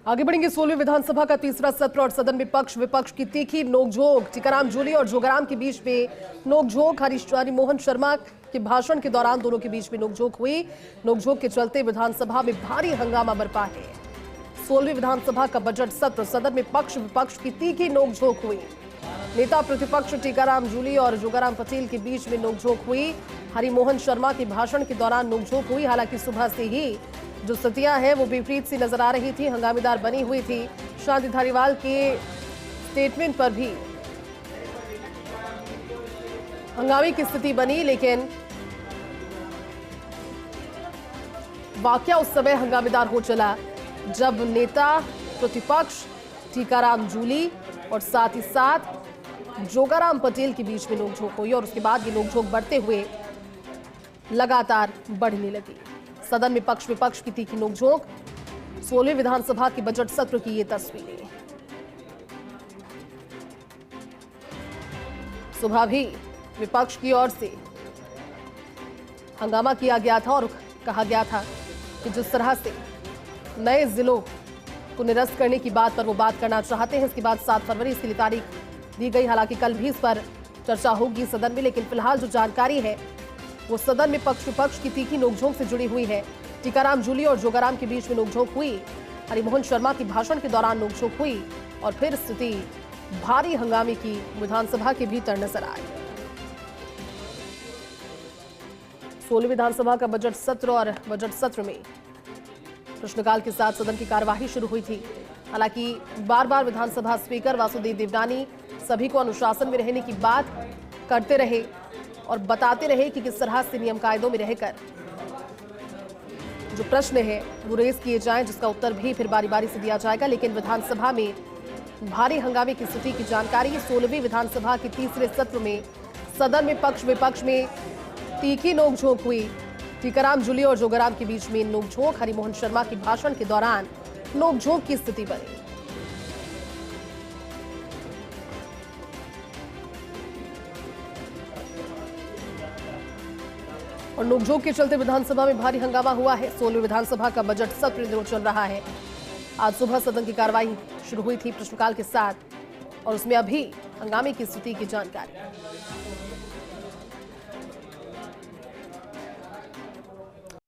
आगे बढ़ेंगे। 16वीं विधानसभा का तीसरा सत्र और सदन में पक्ष विपक्ष की तीखी नोकझोंक। टीकाराम जूली और जोगाराम के बीच में नोकझोंक। हरिमोहन शर्मा के भाषण के दौरान दोनों के बीच में नोकझोंक हुई। नोकझोंक के चलते विधानसभा में भारी हंगामा बरपा है। 16वीं विधानसभा का बजट सत्र, सदन में पक्ष विपक्ष की तीखी नोकझोंक हुई। नेता प्रतिपक्ष टीकाराम जूली और जोगाराम पटेल के बीच में नोकझोंक हुई। हरिमोहन शर्मा के भाषण के दौरान नोकझोंक हुई। हालांकि सुबह से ही जो स्थितियां हैं वो विपरीत सी नजर आ रही थी, हंगामेदार बनी हुई थी। शांति धारीवाल के स्टेटमेंट पर भी हंगामे की स्थिति बनी, लेकिन वाकया उस समय हंगामेदार हो चला जब नेता प्रतिपक्ष टीकाराम जूली और साथ ही साथ जोगाराम पटेल के बीच में नोकझोंक हुई और उसके बाद ये नोकझोंक बढ़ते हुए लगातार बढ़ने लगी। सदन में पक्ष विपक्ष की तीखी नोकझोंक। 16वीं विधानसभा के बजट सत्र की ये तस्वीरें। सुबह भी विपक्ष की ओर से हंगामा किया गया था और कहा गया था कि जिस तरह से नए जिलों को निरस्त करने की बात पर वो बात करना चाहते हैं। इसके बाद 7 फरवरी इसके लिए तारीख दी गई। हालांकि कल भी इस पर चर्चा होगी सदन में, लेकिन फिलहाल जो जानकारी है वो सदन में पक्ष विपक्ष की तीखी नोकझोंक से जुड़ी हुई है। टीकाराम जूली और जोगाराम के बीच में नोकझोंक हुई। हरिमोहन शर्मा की भाषण के दौरान नोकझोंक हुई और फिर स्थिति भारी हंगामे की विधानसभा के भीतर नजर आई। 16वीं विधानसभा का बजट सत्र और बजट सत्र में प्रश्नकाल के साथ सदन की कार्यवाही शुरू हुई थी। हालांकि बार बार विधानसभा स्पीकर वासुदेव देवनानी सभी को अनुशासन में रहने की बात करते रहे और बताते रहे कि किस तरह से नियम कायदों में रहकर जो प्रश्न है वो रेज किए जाएं, जिसका उत्तर भी फिर बारी बारी से दिया जाएगा। लेकिन विधानसभा में भारी हंगामे की स्थिति की जानकारी 16वीं विधानसभा के तीसरे सत्र में सदन में पक्ष विपक्ष में तीखी नोकझोंक हुई। टीकाराम जूली और जोगाराम के बीच में नोकझोंक। हरिमोहन शर्मा के भाषण के दौरान नोकझोंक की स्थिति बनी। और नोकझोंक के चलते विधानसभा में भारी हंगामा हुआ है। 16वीं विधानसभा का बजट सत्र दिनों चल रहा है। आज सुबह सदन की कार्यवाही शुरू हुई थी प्रश्नकाल के साथ और उसमें अभी हंगामे की स्थिति की जानकारी।